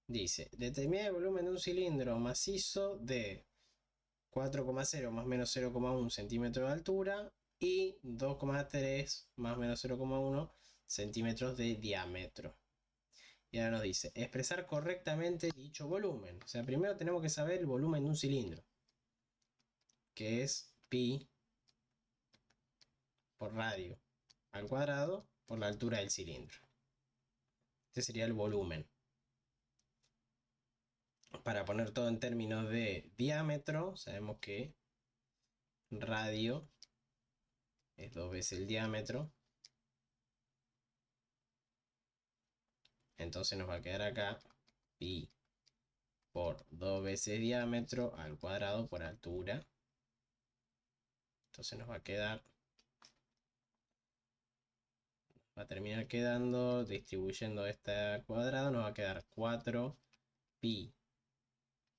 Dice, determina el volumen de un cilindro macizo de 4,0 más o menos 0,1 centímetros de altura y 2,3 más o menos 0,1 centímetros de diámetro. Y ahora nos dice, expresar correctamente dicho volumen. O sea, primero tenemos que saber el volumen de un cilindro, que es pi por radio al cuadrado por la altura del cilindro. Este sería el volumen. Para poner todo en términos de diámetro, sabemos que radio es 2 veces el diámetro. Entonces nos va a quedar acá pi por 2 veces diámetro al cuadrado por altura. Entonces nos va a quedar, va a terminar quedando, distribuyendo este cuadrado, nos va a quedar 4 pi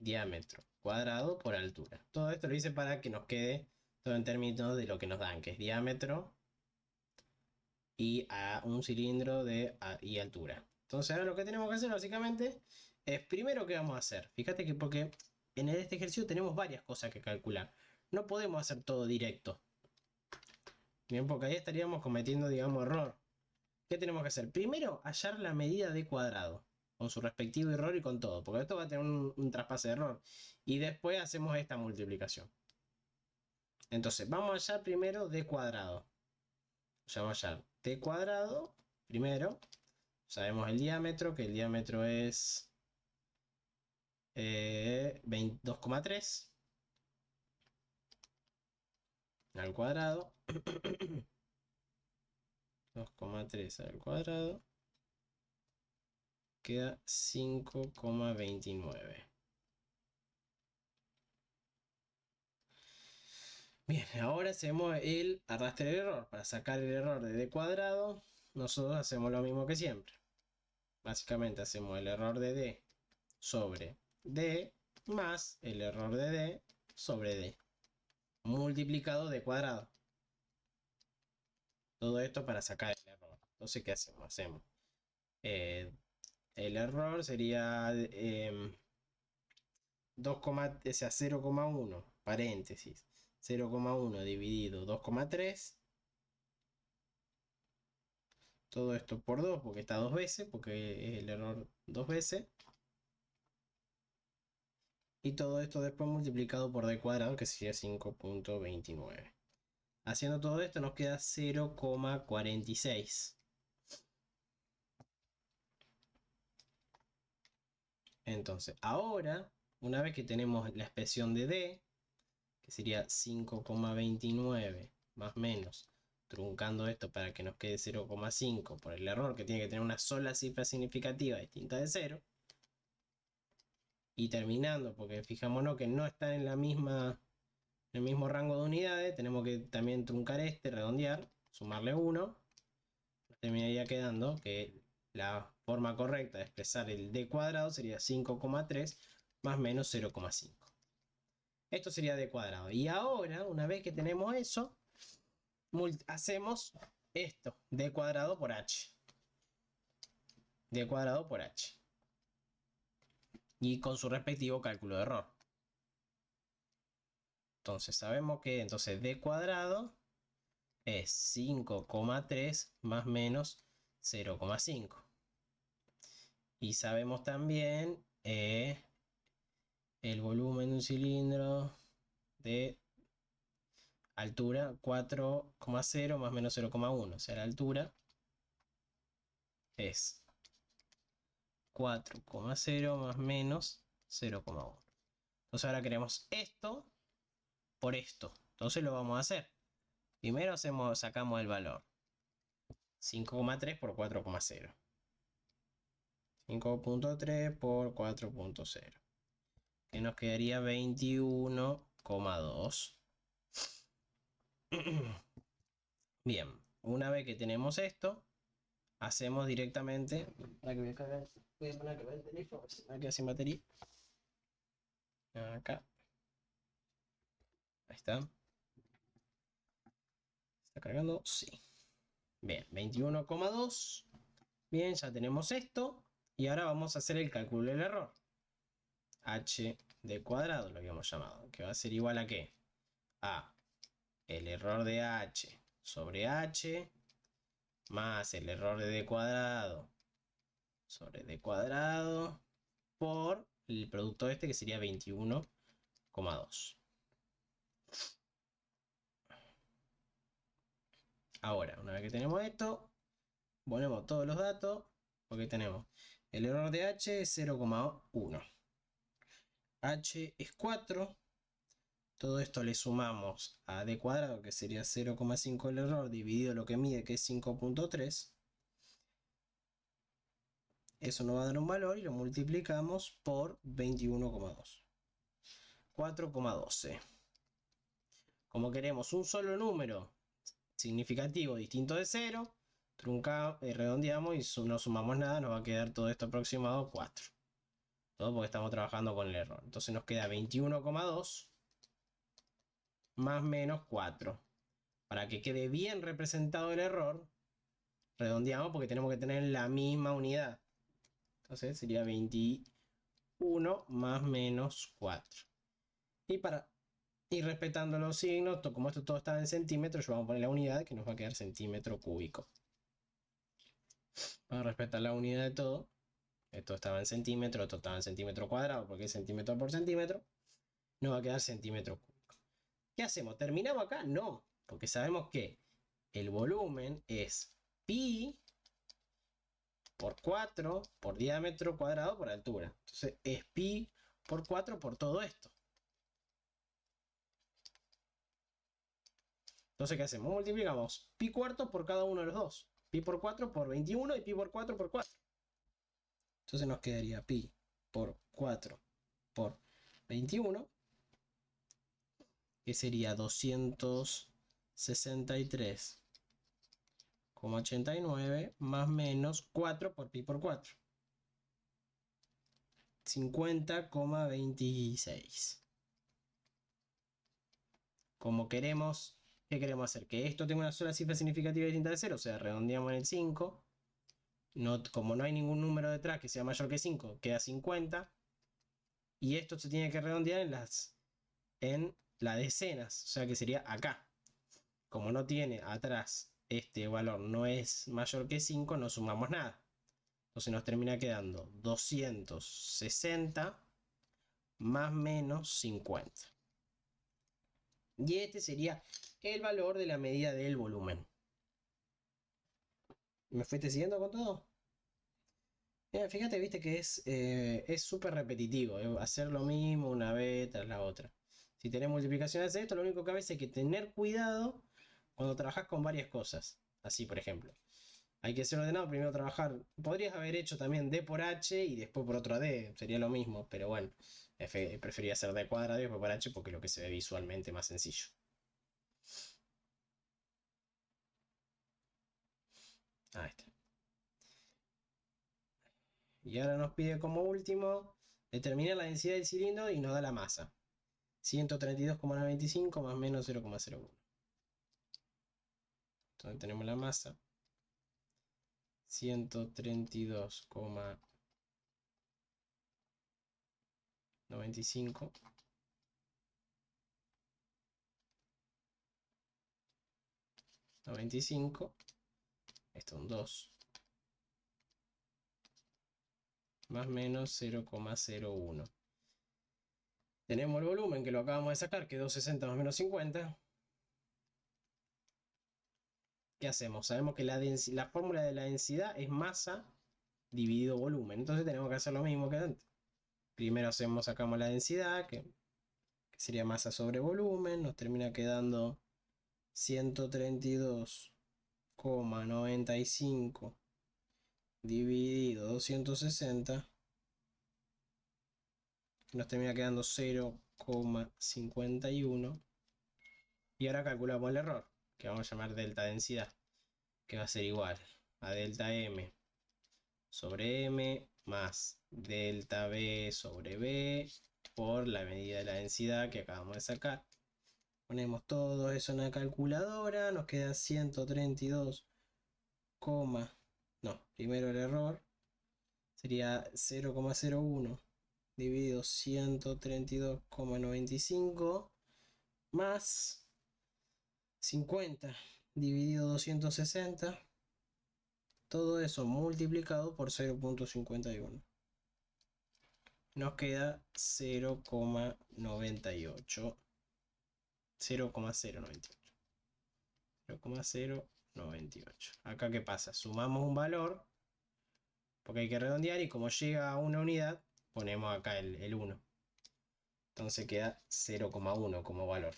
diámetro cuadrado por altura. Todo esto lo hice para que nos quede todo en términos de lo que nos dan, que es diámetro y a un cilindro y altura. Entonces ahora lo que tenemos que hacer básicamente es primero qué vamos a hacer. Fíjate que porque en este ejercicio tenemos varias cosas que calcular. No podemos hacer todo directo. Bien, porque ahí estaríamos cometiendo, digamos, error. ¿Qué tenemos que hacer? Primero, hallar la medida de cuadrado, con su respectivo error y con todo, porque esto va a tener un traspase de error. Y después hacemos esta multiplicación. Entonces, vamos a hallar primero d cuadrado. O sea, vamos a hallar t cuadrado primero. Sabemos el diámetro, que el diámetro es 2,3 al cuadrado. 2,3 al cuadrado. Queda 5,29. Bien, ahora hacemos el arrastre del error. Para sacar el error de d cuadrado, nosotros hacemos lo mismo que siempre. Básicamente hacemos el error de d sobre d más el error de d sobre d multiplicado d cuadrado. Todo esto para sacar el error. Entonces, ¿qué hacemos? Hacemos el error sería 0,1 paréntesis 0,1 dividido 2,3. Todo esto por 2 porque está 2 veces, porque es el error 2 veces. Y todo esto después multiplicado por d cuadrado, que sería 5,29. Haciendo todo esto nos queda 0,46. Entonces, ahora, una vez que tenemos la expresión de d, que sería 5,29 más menos, truncando esto para que nos quede 0,5 por el error, que tiene que tener una sola cifra significativa distinta de 0. Y terminando, porque fijémonos que no están en el mismo rango de unidades, tenemos que también truncar redondear, sumarle 1. Nos terminaría quedando que la forma correcta de expresar el d cuadrado sería 5,3 más menos 0,5. Esto sería d cuadrado. Y ahora, una vez que tenemos eso, hacemos esto, d cuadrado por h. D cuadrado por h. Y con su respectivo cálculo de error. Entonces sabemos que d cuadrado es 5,3 más menos 0,5. Y sabemos también el volumen de un cilindro de altura 4,0 más menos 0,1. O sea, la altura es 4,0 más menos 0,1. Entonces ahora queremos esto por esto. Entonces lo vamos a hacer. Primero sacamos el valor. 5,3 por 4,0. 5,3 por 4,0. Que nos quedaría 21,2. Bien, una vez que tenemos esto, hacemos directamente. Voy a poner a cargar el teléfono, se me queda sin batería. Acá. Ahí está. ¿Está cargando? Sí. Bien, 21,2. Bien, ya tenemos esto. Y ahora vamos a hacer el cálculo del error. H de cuadrado lo habíamos llamado, que va a ser igual a ¿qué? A el error de H sobre H más el error de D cuadrado sobre D cuadrado por el producto este que sería 21,2. Ahora, una vez que tenemos esto, ponemos todos los datos, porque tenemos el error de H es 0,1. H es 4. Todo esto le sumamos a D cuadrado, que sería 0,5 el error, dividido lo que mide, que es 5,3. Eso nos va a dar un valor y lo multiplicamos por 21,2. 4,12. Como queremos un solo número significativo distinto de 0, redondeamos y no sumamos nada, nos va a quedar todo esto aproximado 4. Todo porque estamos trabajando con el error. Entonces nos queda 21,2 más menos 4. Para que quede bien representado el error, redondeamos porque tenemos que tener la misma unidad. Entonces sería 21 más menos 4. Y para ir respetando los signos, como esto todo está en centímetros, yo vamos a poner la unidad que nos va a quedar centímetro cúbico. Para respetar la unidad de todo, esto estaba en centímetro, esto estaba en centímetro cuadrado, porque es centímetro por centímetro, nos va a quedar centímetro cúbico. ¿Qué hacemos? ¿Terminamos acá? No, porque sabemos que el volumen es pi por 4 por diámetro cuadrado por altura. Entonces es pi por 4 por todo esto. Entonces, ¿qué hacemos? Multiplicamos pi cuarto por cada uno de los dos. Pi por 4 por 21 y pi por 4 por 4. Entonces nos quedaría pi por 4 por 21, que sería 263,89 más menos 4 por pi por 4. 50,26. Como queremos, ¿qué queremos hacer? Que esto tenga una sola cifra significativa distinta de 0, o sea, redondeamos en el 5. Como no hay ningún número detrás que sea mayor que 5, queda 50. Y esto se tiene que redondear en las decenas, o sea que sería acá. Como no tiene atrás este valor no es mayor que 5, no sumamos nada. Entonces nos termina quedando 260 más menos 50. Y este sería el valor de la medida del volumen. ¿Me fuiste siguiendo con todo? Fíjate, viste que es súper repetitivo, hacer lo mismo una vez tras la otra. Si tenés multiplicaciones de esto, lo único que a veces hay que tener cuidado cuando trabajas con varias cosas. Así, por ejemplo, hay que ser ordenado, primero trabajar. Podrías haber hecho también D por H y después por otra D, sería lo mismo, pero bueno, prefería hacer D cuadrado y después por H porque es lo que se ve visualmente más sencillo. Ahí está. Y ahora nos pide como último determinar la densidad del cilindro y nos da la masa. 132,95 más menos 0,01. Entonces tenemos la masa. 132,95 95. Esto es un 2. Más menos 0,01. Tenemos el volumen que lo acabamos de sacar, que es 260 más menos 50. ¿Qué hacemos? Sabemos que la fórmula de la densidad es masa dividido volumen. Entonces tenemos que hacer lo mismo que antes. Primero sacamos la densidad, que sería masa sobre volumen. Nos termina quedando 132,95 dividido 260. Nos termina quedando 0,51. Y ahora calculamos el error, que vamos a llamar delta densidad, que va a ser igual a delta M sobre M más delta B sobre B por la medida de la densidad que acabamos de sacar. Ponemos todo eso en la calculadora, nos queda 132, no, primero el error, Sería 0,01 dividido 132,95 más 50 dividido 260. Todo eso multiplicado por 0,51. Nos queda 0,98. 0,098. 0,098. Acá, ¿qué pasa? Sumamos un valor, porque hay que redondear, y como llega a una unidad, ponemos acá el 1. Entonces queda 0,1 como valor.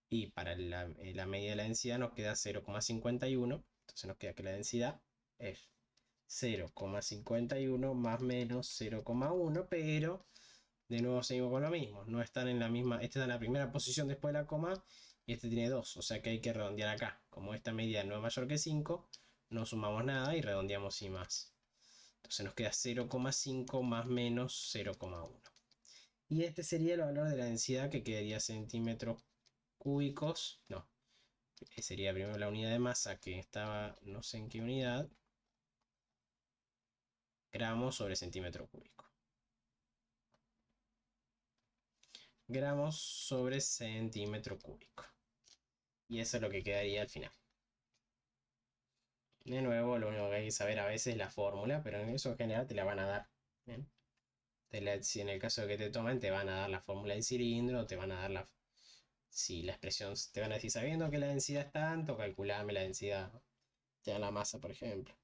Y para la medida de la densidad nos queda 0,51. Entonces nos queda que la densidad es 0,51 más menos 0,1, pero de nuevo seguimos con lo mismo. No están en la misma. Este está en la primera posición después de la coma y este tiene 2. O sea que hay que redondear acá. Como esta medida no es mayor que 5, no sumamos nada y redondeamos y más. Entonces nos queda 0,5 más menos 0,1. Y este sería el valor de la densidad, que quedaría centímetros cúbicos. No, sería primero la unidad de masa, que estaba no sé en qué unidad. Gramos sobre centímetro cúbico. Gramos sobre centímetro cúbico. Y eso es lo que quedaría al final. De nuevo, lo único que hay que saber a veces es la fórmula, pero en eso en general te la van a dar. ¿Bien? Si en el caso de que te tomen, te van a dar la fórmula del cilindro, te van a dar si la expresión, te van a decir, sabiendo que la densidad es tanto, calculame la densidad, te dan la masa, por ejemplo.